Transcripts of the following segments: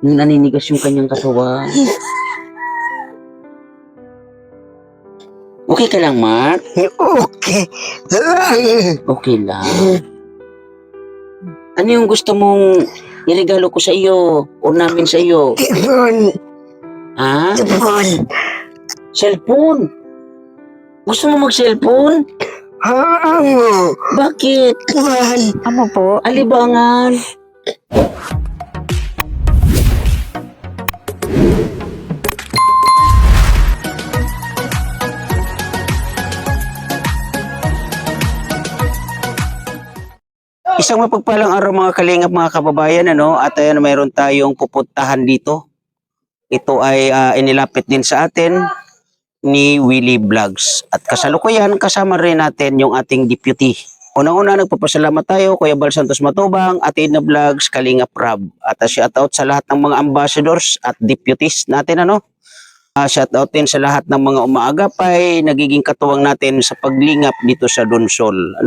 Naninigas yung kanyang katawan. Okay ka lang, Mark? Okay. Okay lang. Ano yung gusto mong iregalo ko sa iyo o namin sa iyo? Tipon. Ha? Tipon. Cellphone? Gusto mo mag-cellphone? Amo. Bakit? Tipon. Amo po. Alibangan. Isang mapagpalang araw mga kalingap, mga kababayan, at ayan, mayroon tayong pupuntahan dito. Ito ay inilapit din sa atin ni Willie Vlogs. At kasalukuyan, kasama rin natin yung ating deputy. Unang-una, nagpapasalamat tayo, Kuya Bal Santos Matubang, Ate Ina Vlogs, Kalingap Rab. At shoutout sa lahat ng mga ambassadors at deputies natin, shoutout din sa lahat ng mga umaagapay, nagiging katuwang natin sa paglingap dito sa Donsol,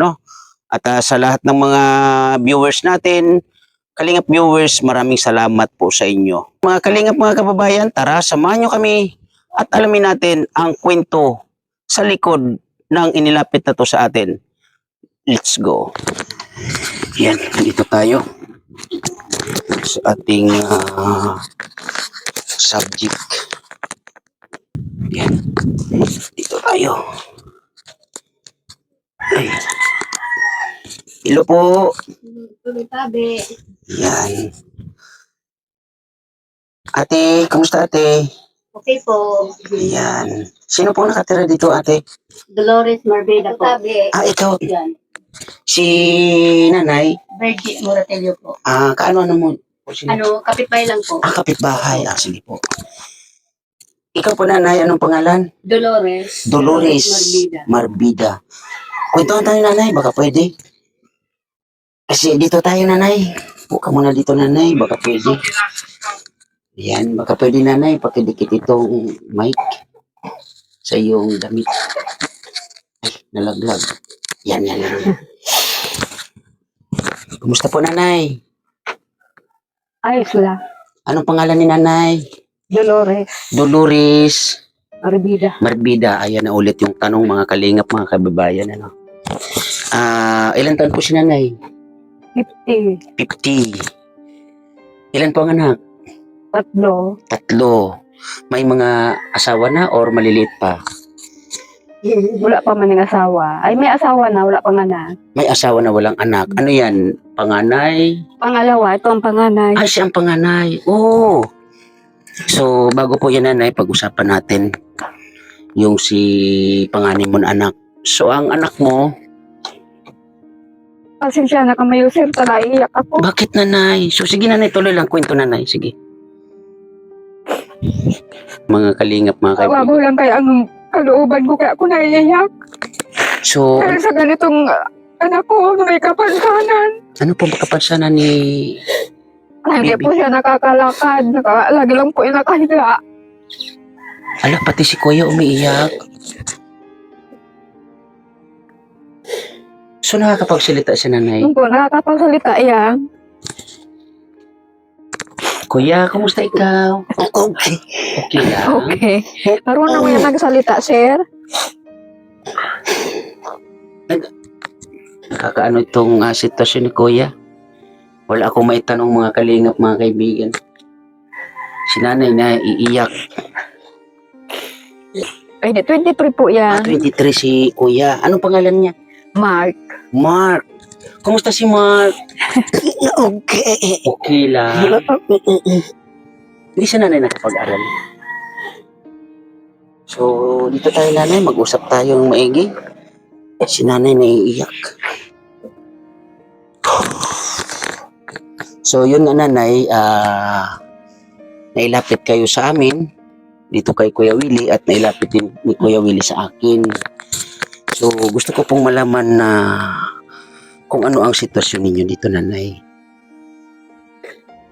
At sa lahat ng mga viewers natin, Kalingap viewers, maraming salamat po sa inyo. Mga Kalingap, mga kababayan, tara, samahan nyo kami at alamin natin ang kwento sa likod ng inilapit na to sa atin. Let's go. Yan, dito tayo sa ating subject. Yan, dito tayo. Ay. Hello po. Yan. Ate, kamusta ate? Okay po. Yan. Sino po nakatira dito ate? Dolores Marbeda po. Ikaw. Yan. Si nanay? Virgin Moratelio po. Kaano mo? Kapitbahay lang po. Kapitbahay. Sige po. Ikaw po nanay, anong pangalan? Dolores. Dolores Marbida. Marbida. Kwentuhan tayo nanay, baka pwede. Kasi dito tayo nanay. Buka muna dito nanay, baka pwede. Yan, baka pwede nanay, pakidikit itong mic sa iyong damit. Ay, nalaglag. Yan. Kumusta po nanay? Ayos lang. Anong pangalan ni nanay? Dolores. Dolores Arbida. Marbida. Ayan na ulit yung tanong mga kalingap, mga kababayan. Ilan taon po si nanay? 50. 50. Ilan po ang anak? 3. 3. May mga asawa na or maliliit pa? Wala pa man ng asawa. Ay, may asawa na, wala pang anak. May asawa na walang anak. Ano yan? Panganay? Pangalawa, ito ang panganay. Siya ang panganay. Oh. So, bago po yan nanay, pag-usapan natin yung si panganay mo na anak. So, ang anak mo, Pasensya na kamayo, sir. Tala, iiyak ako. bakit nanay? So, sige nanay, tuloy lang kwento nanay. Sige. Mga kalingap, mga kaibigan. Bago lang kaya ang kalooban ko, kaya ako naiiyak. So, Dahil sa ganitong anak ko, na may kapansanan. ano po kapansanan ni... Hindi Baby. po siya nakakalakad. Lagi lang po yung nakahiga. Ala, pati si Kuya umiiyak. So, nakakapagsalita si nanay. Yung po, nakakapagsalita yan. Kuya, kumusta ikaw? Okay. Okay lang. Okay. Marunong mo yan nagsalita, sir. Nakakaano itong sitwasyon ni Kuya. Wala akong maitanong mga kalingap, mga kaibigan. Si nanay na iiyak. Ay, 23 po yan. 23 si Kuya. Anong pangalan niya? Mark. Mark. Kumusta si Mark? Okay. Okay lang. Hindi siya nanay nakapag-aral. So, dito tayo nanay, mag-usap tayong maigi. Si nanay naiiyak. So, yun nga nanay, nailapit kayo sa amin, dito kay Kuya Willie, at nailapit din ni Kuya Willie sa akin. So, gusto ko pong malaman na kung ano ang sitwasyon ninyo dito nanay.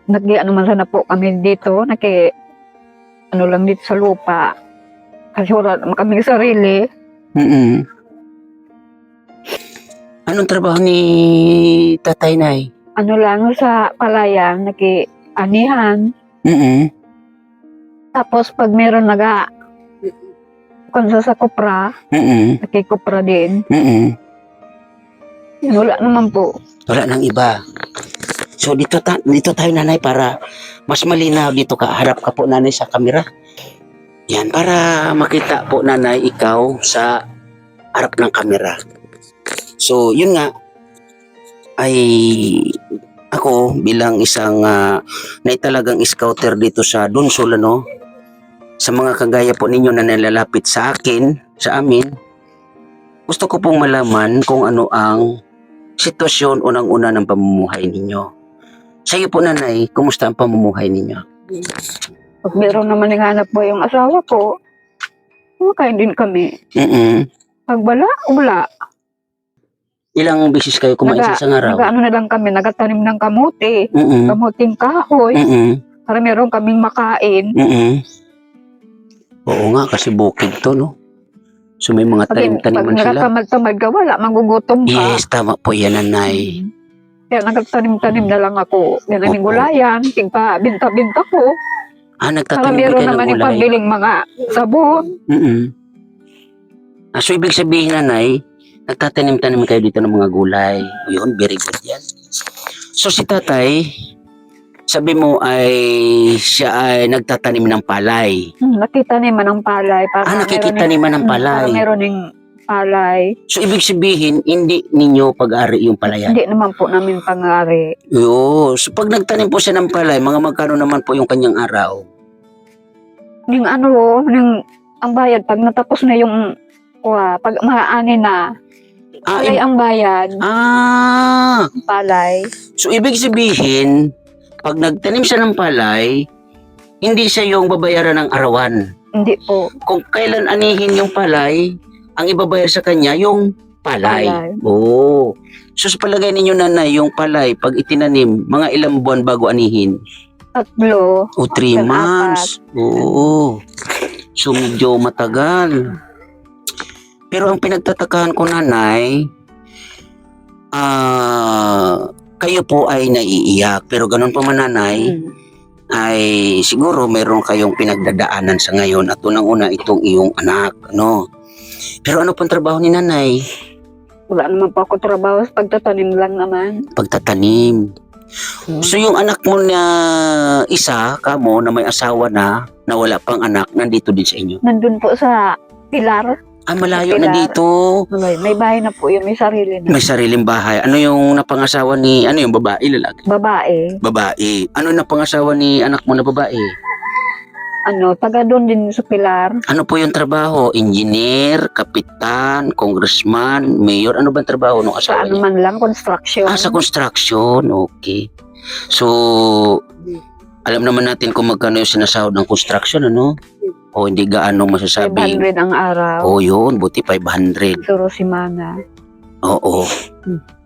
Nag-ano man sana po kami dito. Ano lang dito sa lupa. Kasi wala naman kami sarili. Anong trabaho ni tatay nay? Ano lang sa palayang, anihan. Mm-mm. Tapos pag meron kung sa kupra, Mm-mm. nakikupra din. Mm-mm. Wala naman po. Wala nang iba. So dito tayo nanay para mas malinaw dito ka. Harap ka po nanay sa kamera. Yan, para makita po nanay ikaw sa harap ng kamera. So yun nga, ay ako bilang isang na talagang scouter dito sa Dunsol, ano, sa mga kagaya po ninyo na nalalapit sa akin, sa amin, gusto ko pong malaman kung ano ang sitwasyon unang-una ng pamumuhay ninyo. Sa iyo po nanay, kumusta ang pamumuhay ninyo? Pag meron naman ng hanap po yung asawa ko, kumakain din kami. Mm-mm. Pag wala. Ilang beses kayo kumain sa isang araw? Nag-ano na lang kami, nagatanim ng kamote, Mm-mm. kamuting kahoy, Mm-mm. para meron kaming makain. Mm-mm. Oo nga, kasi bukid to, no? So may mga Pag tanim-taniman sila. nagatamad-tamad ka, wala, magugutom ka. Yes, tama po yan, nanay. Kaya nagtanim-tanim na lang ako. Yan ang Opo. gulayan, binta-binta ko. Para Nagtatanim meron kayo ng naman yung gulay. pambiling mga sabon. Mm-mm. So ibig sabihin, nanay, nagtatanim-tanim kayo dito ng mga gulay. O yun, very good yan. So si tatay, sabi mo ay siya ay nagtatanim ng palay. Nakita naman ng palay. Nakikita naman ng palay. Para meron ng palay. So ibig sabihin, hindi ninyo pag-ari yung palayan. Hindi naman po namin pangari. Yo, so pag nagtanim po siya ng palay, mga magkano naman po yung kanyang araw? Yung ang bayad, pag natapos na yung, pag maaani na, palay ang bayad, palay. So ibig sabihin, pag nagtanim siya ng palay, hindi siya yung babayaran ng arawan. Hindi po. Kung kailan anihin yung palay, ang ibabayar sa kanya yung palay. Palay. Oo. So sa palagay ninyo nanay, yung palay, pag itinanim, mga ilang buwan bago anihin? 3. O 3 Hanggang months. Oo. So medyo matagal. Pero ang pinagtatakahan ko nanay, kayo po ay naiiyak. Pero ganun pa man nanay, ay siguro meron kayong pinagdadaanan sa ngayon at unang-una itong iyong anak, no? Pero ano pang trabaho ni nanay? Wala naman po ako trabaho, pagtatanim lang naman. Pagtatanim. So yung anak mo na isa, kamo, na may asawa na wala pang anak, nandito din sa inyo? Nandun po sa Pilar. Malayo Pilar. na dito. May bahay na po yun, may sarili na. May sariling bahay. Ano yung napangasawa ni, ano yung babae, lalaki? Babae. Babae. Ano yung napangasawa ni anak mo na babae? Taga doon din sa Pilar. Ano po yung trabaho? Engineer, kapitan, congressman, mayor? Ano ba ang trabaho ng Sa asawa ano niya? man lang, construction. Sa construction. Okay. So, alam naman natin kung magkano yung sinasahod ng construction, ano? O hindi gaano masasabi. 500 ang araw. Yun. Buti 500. Suro si Mana. Oo.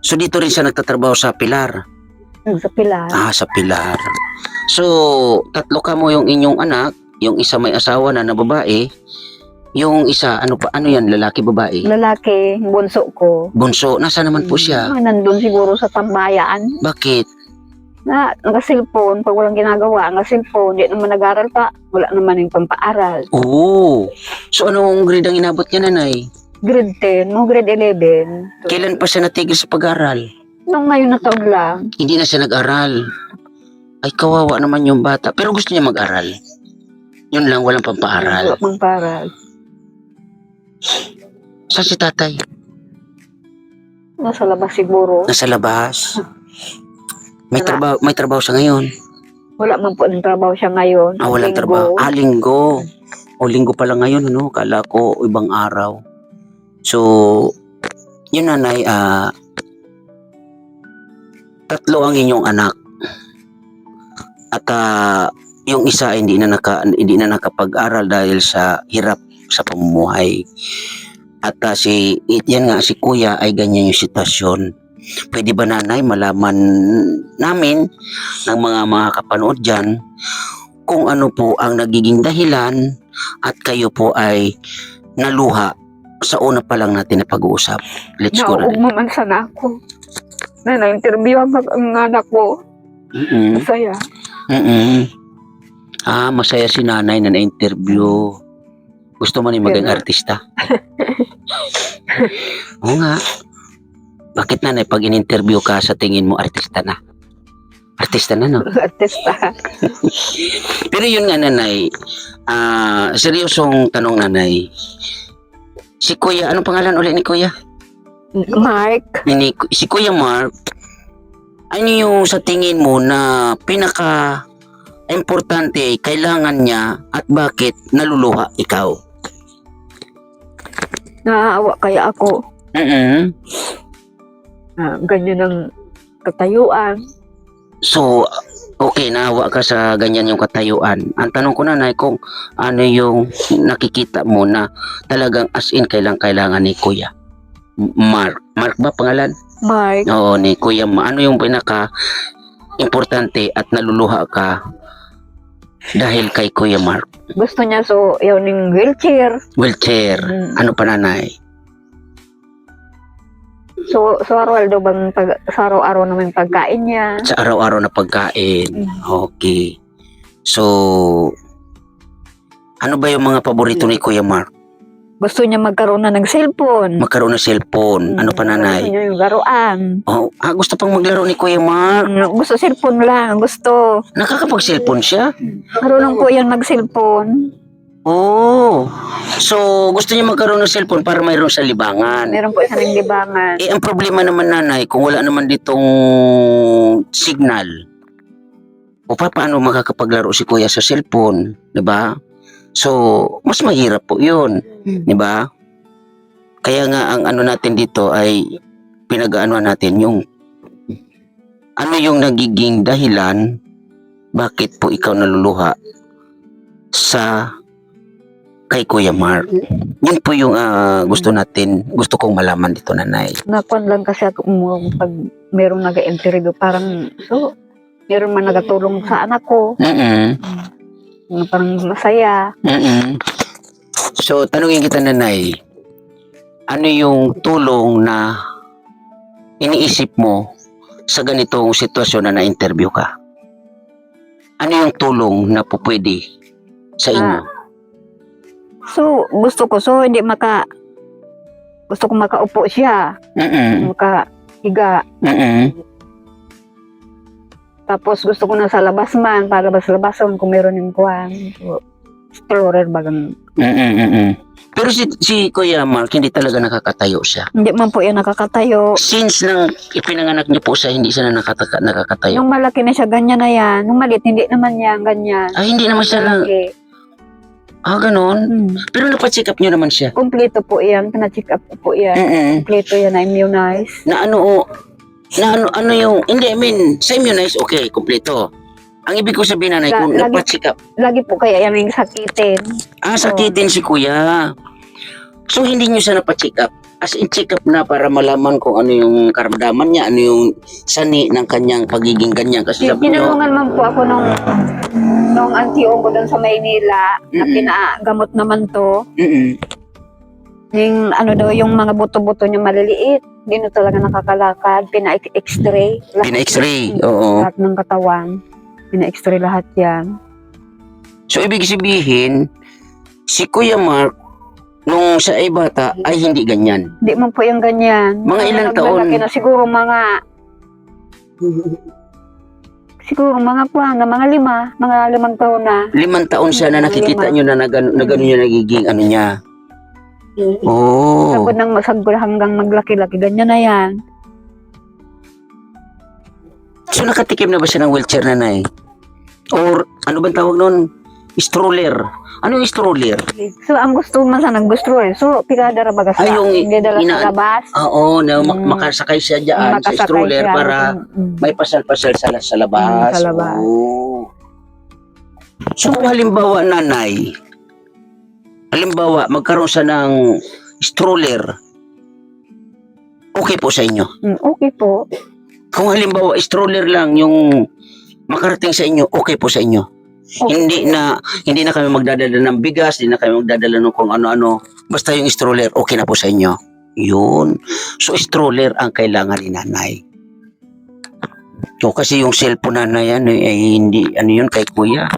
So, dito rin siya nagtatrabaho sa Pilar. Sa Pilar. Sa Pilar. So, 3 ka mo yung inyong anak. Yung isa may asawa na babae. Yung isa, ano yan, lalaki, babae? Lalaki, bunso ko. Bunso, nasa naman po siya? Nandun siguro sa tambayan. Bakit? Naka-cellphone, pag walang ginagawa, naka-cellphone, di naman nag-aral pa, wala naman yung pampaaral. Oo. So, anong grade ang inabot niya, nanay? Grade 10, grade 11. Kailan pa siya natigil sa pag-aral? Nung ngayon na taon lang. Hindi na siya nag-aral. Ay, kawawa naman yung bata. Pero gusto niya mag-aral. Yun lang, walang pampaaral. Wala pampaaral. Saan si tatay? Nasa labas siguro. Nasa labas. May trabaho siya ngayon. Wala man po ng trabaho siya ngayon. Walang Linggo. trabaho. Linggo. Linggo pala ngayon, ano? Kala ko ibang araw. So, yun nanay, 3 ang inyong anak. At yung isa hindi na nakapag-aral dahil sa hirap sa pamumuhay. At si kuya ay ganyan yung sitwasyon. Pwede ba nanay malaman namin ng mga kapanood dyan kung ano po ang nagiging dahilan at kayo po ay naluha sa una pa lang natin na pag-uusap? Let's go na. Naugmaman sana ako. Na-interview ang anak ko. Masaya. Mm-mm. Masaya si nanay na na-interview. Gusto mo rin maging Ganun. artista? Oo nga. Bakit nanay, pag in-interview ka, sa tingin mo artista na? Artista na, no? Artista. Pero yun nga, nanay, seryosong tanong, nanay. Si Kuya, anong pangalan ulit ni Kuya? Mark, Si Kuya Mark, ano yung sa tingin mo na pinaka importante kailangan niya at bakit naluluha ikaw? naaawa kaya ako. Mm-mm. Ganyan ang katayuan. So, okay, nahawa ka sa ganyan yung katayuan. Ang tanong ko, nanay, kung ano yung nakikita mo na talagang as in kailangan ni Kuya Mark. Mark ba pangalan? Mark, Oo, ni Kuya Mark. Ano yung pinaka importante at naluluha ka dahil kay Kuya Mark? gusto niya so yun yung wheelchair. Wheelchair. Mm. Ano pa, nanay? So araw daw bang sa araw-araw naman yung pagkain niya. Sa araw-araw na pagkain. Okay. So, ano ba yung mga paborito ni Kuya Mark? Gusto niya magkaroon na ng cellphone. Magkaroon ng cellphone. Ano pa, Gusto nanay? niya yung laruan. Gusto pang maglaro ni Kuya Mark. Gusto cellphone lang. Gusto. Nakakapag-cellphone siya? Marunong po yan mag-cellphone. Oh. So, gusto niya magkaroon ng cellphone para mayroon sa libangan. Meron po siya ng libangan. Ang problema naman, nanay, kung wala naman ditong signal, o paano makakapaglaro si Kuya sa cellphone, 'di ba? So, mas mahirap po 'yun, 'di ba? Kaya nga ang ano natin dito ay pinag-aanoan natin yung ano yung nagiging dahilan bakit po ikaw naluluha sa kay Kuya Mark. Yun po yung gusto kong malaman dito, nanay. Nakuan lang kasi ako pag merong nag-interview parang so meron man nagatulong sa anak ko. Mm-mm. Parang masaya. Mm-mm. So, tanungin kita, nanay, ano yung tulong na iniisip mo sa ganitong sitwasyon na na-interview ka? Ano yung tulong na pupwede sa inyo? So gusto ko makaupo siya, Mm-mm. makahiga. Mm-mm. Tapos gusto ko na sa labas man, para labas-labasan kung meron yung kuwan. So, explorer bagang. Mm-mm. Pero si Kuya Mark, hindi talaga nakakatayo siya. Hindi man po yan nakakatayo. Since nang ipinanganak niyo po siya, hindi siya na nakakatayo. Nung malaki na siya, ganyan na yan. Nung maliit, hindi naman yan, ganyan. Hindi naman siya na... Malaki. Ganon. Hmm. Pero napacheck up niyo naman siya. Kompleto po yan. Pina-check up po yan. Mm-mm. Kompleto yan na immunize. Na ano yung, hindi, I mean, sa immunize, okay, kumpleto. Ang ibig ko sabihin, nanay, kung Lagi- napacheck up, Lagi po kaya yan yung sakitin. sakitin si Kuya. So, hindi nyo siya napacheck up. As in, check up na para malaman kung ano yung karamdaman niya, ano yung sani ng kanyang pagiging ganyan. Kasi sabi nyo, Tinulungan man po ako nung auntie ko doon sa Maynila na Mm-mm. pinagamot naman to. mm-mm. Yung ano daw, yung mga buto-buto niya maliliit. Hindi na talaga nakakalakad. Pina-x-ray. Pina-x-ray, oo. Lahat ng katawan. Pina-x-ray lahat yan. So, ibig sabihin, si Kuya Mark, nung siya ay bata, ay hindi ganyan. Hindi man po yung ganyan. Mga ilang taon? Naglalaki na siguro mga mga 5 taon na. 5 taon siya na nakikita nyo na gano'n yung nagiging ano niya. Oh. Sagod ng masagod hanggang maglaki-laki. Ganyan na yan. So, nakatikim na ba siya ng wheelchair, nanay? Or, ano bang tawag nun? Stroller. Ano yung stroller? So, ang gusto man sana gusto eh. So, pikada ra baga sa Ay, yung hindi dala ina- sa labas. Oo, na makasakay siya dyan sa Makasakay stroller siya. para may pasal-pasal sa labas. Sa labas. Oh. So, kung halimbawa, nanay, magkaroon siya ng stroller, okay po sa inyo? Okay po. Kung halimbawa, stroller lang yung makarating sa inyo, okay po sa inyo? Okay. Hindi na kami magdadala ng bigas, hindi na kami magdadala ng kung ano-ano. Basta yung stroller, okay na po sa inyo. Yun. So, stroller ang kailangan ni nanay. So kasi yung cellphone na yan ay hindi ano yun kay kuya.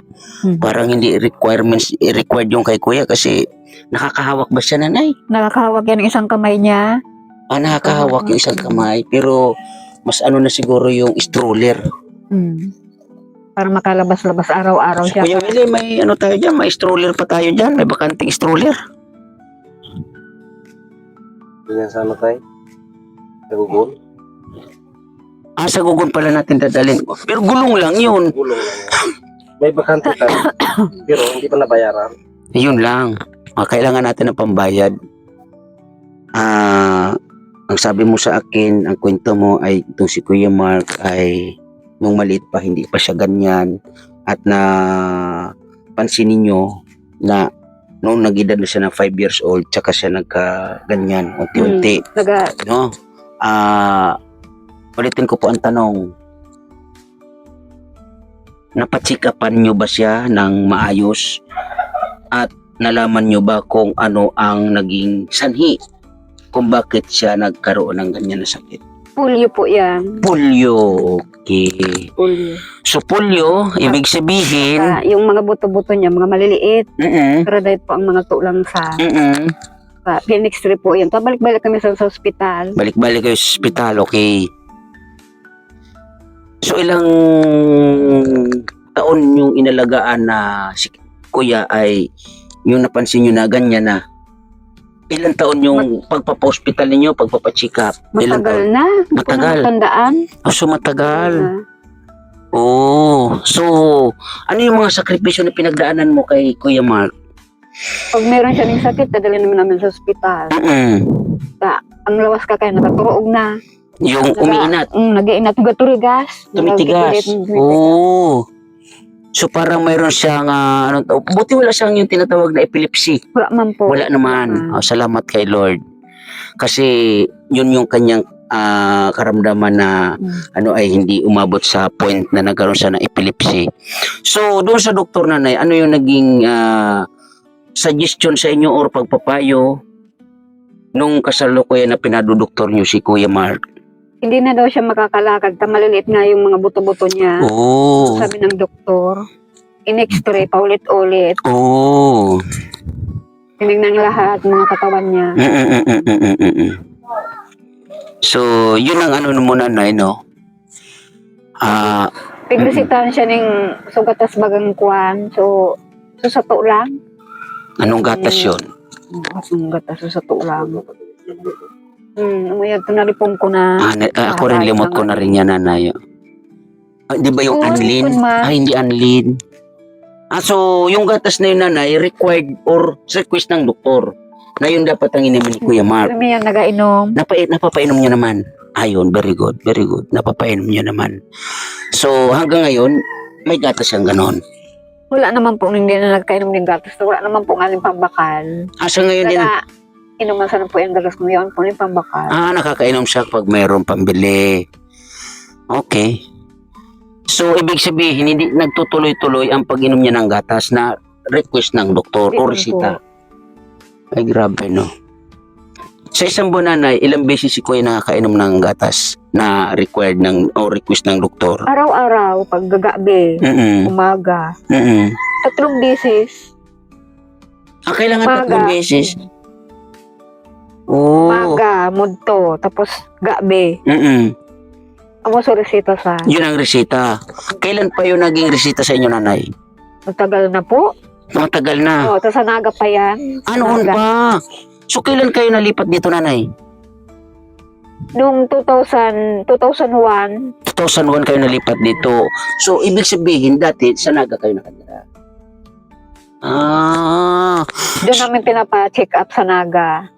Parang hindi required yung kay kuya kasi nakakahawak ba siya nanay? Nakakahawak yan ng isang kamay niya. Nakakahawak yung isang kamay pero mas ano na siguro yung stroller. Para makalabas-labas araw-araw siya. Kuya Willie, may ano tayo dyan? May stroller pa tayo dyan. May bakanting stroller. Ganyan sana tayo. Sa Google. Sa gugon pala natin dadalhin. Pero gulong lang yun. Gulong lang. May bakante tayo. Pero hindi pa nabayaran. Yun lang. Kailangan natin ng pambayad. Ang sabi mo sa akin, ang kwento mo ay itong si Kuya Mark ay nung maliit pa, hindi pa siya ganyan. At na pansin ninyo na noong nag-edad na siya ng 5 years old, tsaka siya nagka-ganyan, unti-unti. No? Ulitin ko po ang tanong. Napatsikapan nyo ba siya ng maayos? At nalaman nyo ba kung ano ang naging sanhi? Kung bakit siya nagkaroon ng ganyan na sakit? Polio po yan. Polio. Okay. Polio. So, polio, ibig sabihin... Yung mga buto-buto niya, mga maliliit. Pero dahil po ang mga tulang sa Phoenix 3 po yan. Pabalik-balik kami sa ospital. Balik-balik kayo sa ospital, okay. So, ilang taon yung inalagaan na si Kuya ay yung napansin nyo na ganyan na? Ilang taon yung pagpapa-hospital ninyo, pagpapa-check up? Ilang taon? Matagal na. Matagal. Tandaan. So, matagal. So, ano yung mga sakripisyo na pinagdaanan mo kay Kuya Mark? Pag meron siya ng sakit, dadalhin naman namin sa ospital. Ang lawas ka kaya nakaturoog na. Yung umiinat. Nag-iinat. Tugatuligas. Tumitigas. So parang mayroon siyang, buti wala siyang yung tinatawag na epilepsy. Wala man po. Wala naman. Salamat kay Lord. Kasi yun yung kanyang karamdaman na ay hindi umabot sa point na nagkaroon siya ng epilepsy. So doon sa doktor nanay, ano yung naging suggestion sa inyo or pagpapayo nung kasalukuyan na pinadudoktor niyo si Kuya Mark? Hindi na daw siya makakalakad. Maliliit nga yung mga buto-buto niya. Sabi ng doktor. In-x-ray, paulit-ulit. Tinignan lahat mga katawan niya. So, yun ang ano mo nanay, no? Piglisitahan siya ng sugatas bagang kuwan. So sa to lang. Anong gatas yun? Anong gatas? So sa to lang. Umayag, tunalipong ko na. Ako rin limot ko na rin yan, nanay. Di ba yung Anlin? Hindi Anlin. So, yung gatas na yun, nanay, required or request ng doktor na yun dapat ang inimin ni Kuya Mark. Kami yan nagainom. Napapainom niya naman. Ayun, very good, very good. Napapainom niya naman. So, hanggang ngayon, may gatas siyang ganon. Wala naman po, hindi na nagkainom ng gatas. Wala naman po ngayon pambakal. Sa ngayon din. Inuman sana po yung gatas ko yun po yung pambakal. Nakakainom siya pag mayroong pambili. Okay. So, ibig sabihin, hindi nagtutuloy-tuloy ang pag-inom niya ng gatas na request ng doktor o resita. Ay, grabe, no? Sa isang buwan, nanay, ilang beses si Kuya nakakainom ng gatas na required ng o request ng doktor? Araw-araw, pag gagabi, umaga. 3 beses. Kailangan 3 beses? Umaga, mudto, tapos gabi. Amo sa resita sa... Yun ang resita. Kailan pa yun naging resita sa inyo, nanay? Matagal na po. Matagal na? Oo, tapos sa naga pa yan. Noon pa? So, kailan kayo nalipat dito, nanay? Noong 2001. 2001 kayo nalipat dito. So, ibig sabihin, dati, sa naga kayo nakatira? Doon namin pinapa-check up sa naga.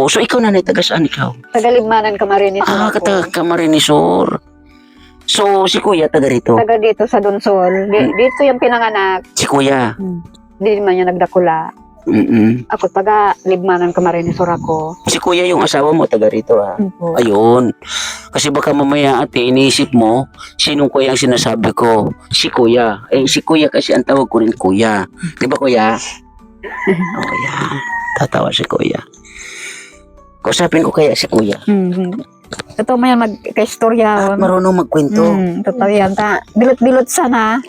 So ikaw nanay, taga saan ikaw? Taga Libmanan, Camarines. Taga Camarinesor. So si Kuya taga rito? Taga dito sa Donsol. Dito yung pinanganak. Si Kuya? Hindi man niya nagdakula. Ako taga Libmanan, Camarinesor ako. Si Kuya yung asawa mo, taga rito Ayun. Kasi baka mamaya ate, iniisip mo, sinong Kuya ang sinasabi ko? Si Kuya. Si Kuya kasi ang tawag ko rin Kuya. Di ba Kuya? Kuya. Tatawa si Kuya. Kausapin ko kaya si Kuya. Totoo mo yan magka-istorya. Marunong magkwento. Totoo yan. Bilot-bilot sana.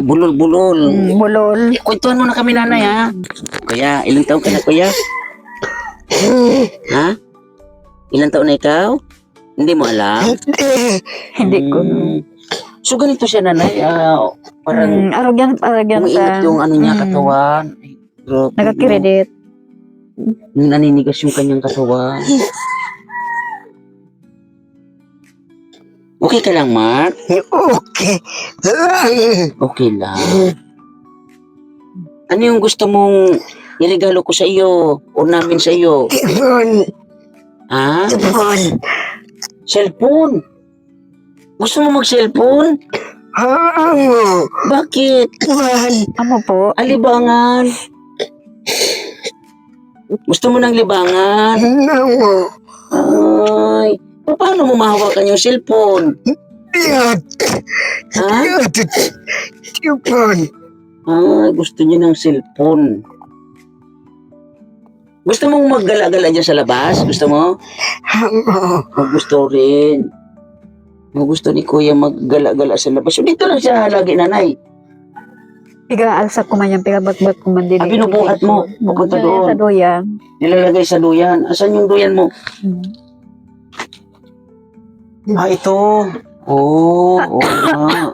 Bulol-bulol. Bulol. Kwentuhan mo na kami, nanay, ha? Kuya, ilang taon ka na, kuya? Ha? Ilang taon na ikaw? Hindi mo alam? Hindi ko. So, ganito siya, nanay. Parang Arrogant umiinit yung ano niya, katawan. Grabe, Nagka-credit. naninigas yung kanyang katawan. Okay ka lang, Mark? Okay lang. Okay lang. Ano yung gusto mong iregalo ko sa iyo o namin sa iyo? Tipon. Ha? Tipon. Cellphone? Gusto mo mag-cellphone? Amo. Bakit? Man. Amo po. Alibangan. Gusto mo ng libangan? Amo. Ay, paano mo mahawakan yung cellphone? Diyot. Ha? Diyot. Tipon. Ay, gusto niya ng cellphone. Gusto mong maggala-gala dyan sa labas? Gusto mo? Amo. Gusto rin. Gusto ni Kuya maggala-gala sa labas. So, dito lang siya lagi, nanay. Piga-alsak ko man yan. Piga-bat-bat ko man din. Binubuhat mo. Pupunta doon. Sa doyan. Nilalagay sa duyan. Asan yung duyan mo? Ito. Oo nga.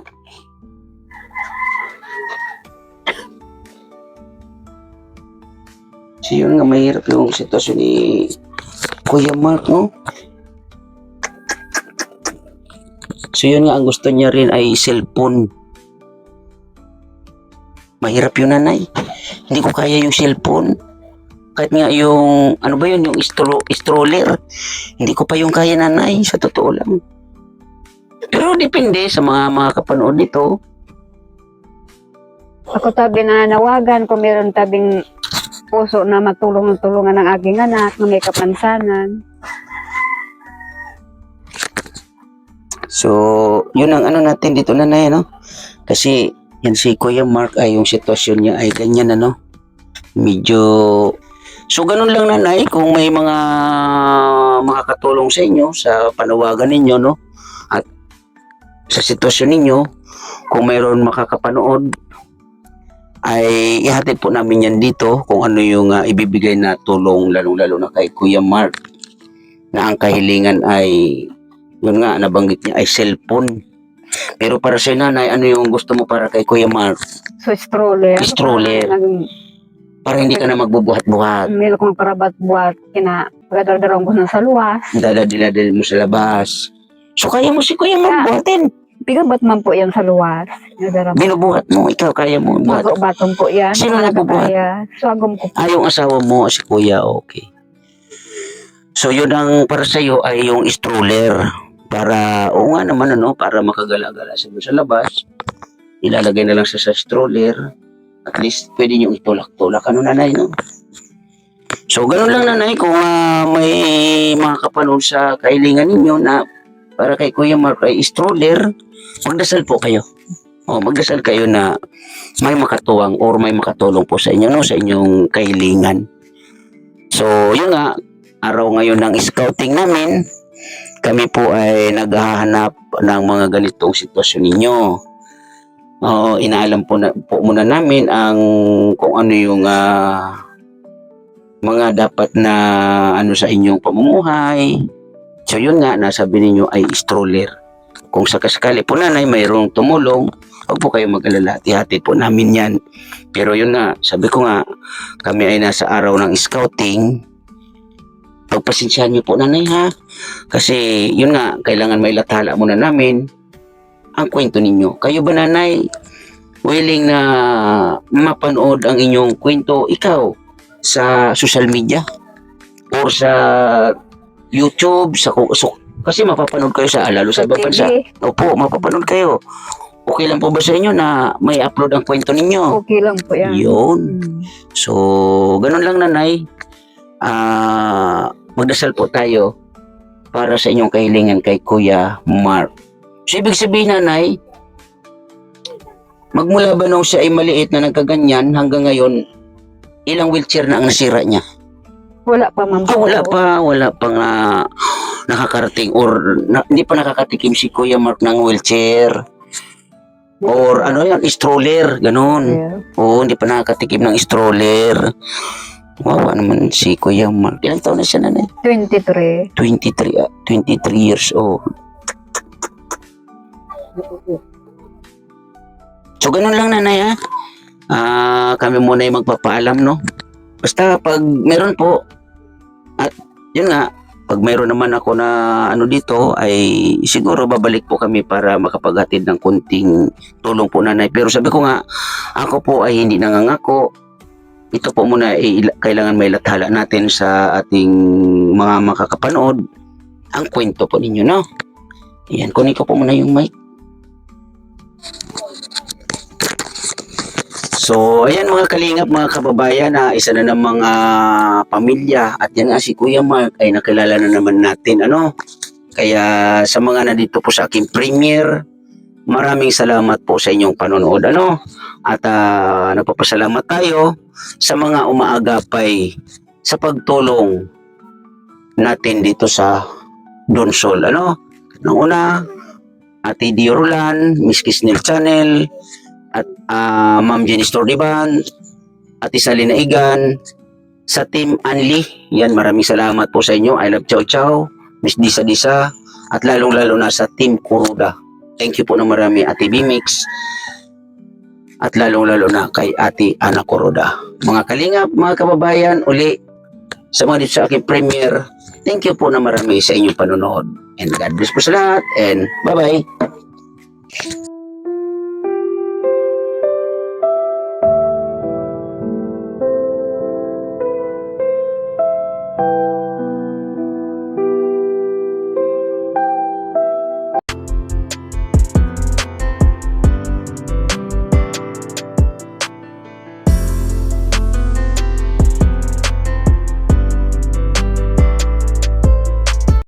So, yun nga, mahirap yung sitwasyon ni Kuya Mark, no? So, yun nga, ang gusto niya rin ay cellphone. Mahirap yun, nanay. Hindi ko kaya yung cellphone. Kahit nga yung, ano ba yun, yung stroller. Hindi ko pa yung kaya, nanay, sa totoo lang. Pero depende sa mga kapanood nito. Ako tabi na nawagan kung meron tabing puso na matulungan ng aking anak na may kapansanan. So, yun ang ano natin dito, nanay, no? Kasi, yan si Kuya Mark ay yung sitwasyon niya ay ganyan, ano? Medyo... So, ganun lang, nanay, kung may mga makakatulong sa inyo sa panawagan ninyo, no? At sa sitwasyon ninyo, kung mayroon makakapanood, ay ihatid po namin yan dito kung ano yung ibibigay na tulong, lalong-lalo na kay Kuya Mark, na ang kahilingan ay yun nga, nabanggit niya ay cellphone. Pero para sa nanay, ano yung gusto mo para kay Kuya Mark? So, stroller. Stroller. Para hindi ka na magbubuhat-buhat. Meron kong parabat buhat kina pagdadarong ko na sa luwas. Dadadil mo sa labas. So kaya mo si Kuya Mark buhatin. Pigabat man po yan sa luwas. Binubuhat mo, ikaw kaya mo buhat. Bago-batong po yan. Sino nagbubuhat? Swagom ko po. Yung asawa mo, si Kuya, okay. So yun ang para sa iyo ay yung stroller. Para, oo nga naman, ano, para makagala-gala sa labas. Ilalagay na lang sa stroller. At least, pwede nyo itulak-tulak. Ano, nanay, no? So, ganun lang, nanay, kung may mga kapanood sa kahilingan ninyo na para kay Kuya Mark ay stroller, magdasal po kayo. Magdasal kayo na may makatuwang or may makatulong po sa inyo, no? Sa inyong kahilingan. So, yun nga, araw ngayon ng scouting namin, kami po ay naghahanap ng mga ganitong sitwasyon ninyo. Inaalam po muna namin ang kung ano yung mga dapat na ano sa inyong pamumuhay. So yun nga, nasabi ninyo ay stroller. Kung sakasakali po, nanay, mayroong tumulong, huwag po kayo mag-alala, hatid po namin yan. Pero yun nga, sabi ko nga, kami ay nasa araw ng scouting. Pagpasensyahan niyo po, nanay, ha? Kasi yun nga, kailangan may lathala muna namin ang kwento ninyo. Kayo ba, nanay, willing na mapanood ang inyong kwento, ikaw, sa social media? Or sa YouTube? Kasi mapapanood kayo sa lalo sa ibang bansa. Opo, mapapanood kayo. Okay lang po ba sa inyo na may upload ang kwento ninyo? Okay lang po yan. Yun. So, ganun lang, nanay. Magdasal po tayo para sa inyong kahilingan kay Kuya Mark. So, ibig sabihin, nanay, magmula ba nung siya ay maliit na nagkaganyan hanggang ngayon, ilang wheelchair na ang nasira niya? Wala pa man po. Wala pa nga nakakarating or hindi pa nakakatikim si Kuya Mark ng wheelchair. Or ano yan, stroller, ganun. Yeah. Oo, hindi pa nakakatikim ng stroller. Wawa naman si Kuya Mark. Ilang taon na siya, nanay? 23. 23 years old. So, ganun lang, nanay, ha? Kami muna yung magpapaalam, no? Basta pag meron po, at yun nga, pag meron naman ako na ano dito, ay siguro babalik po kami para makapaghatid ng kunting tulong po, nanay. Pero sabi ko nga, ako po ay hindi nangangako. Ito po muna kailangan may lathala natin sa ating mga makakapanood. Ang kwento po ninyo, no? Ayan, kunin ko po muna yung mic. So, ayan mga kalingap, mga kababayan, isa na ng mga pamilya. At yan nga si Kuya Mark ay nakilala na naman natin, ano? Kaya sa mga nandito po sa aking premiere, maraming salamat po sa inyong panonood, ano? At nagpapasalamat tayo sa mga umaagapay sa pagtulong natin dito sa Donsol, ano? Nang una, Ate Diorulan, Miss Kisnel Channel, at Ma'am Jenny Stordiban, Ate Salina Igan, sa Team Anli, yan, maraming salamat po sa inyo. I love Chow Chow, Miss Disa Disa, at lalong-lalo na sa Team Kuruda. Thank you po na marami, Ate Bimix, at lalong-lalo na kay Ate Ana Kuruda. Mga kalingap, mga kababayan, uli, sa mga dito sa aking premiere, thank you po na marami sa inyong panonood. And God bless po sa lahat, and bye-bye.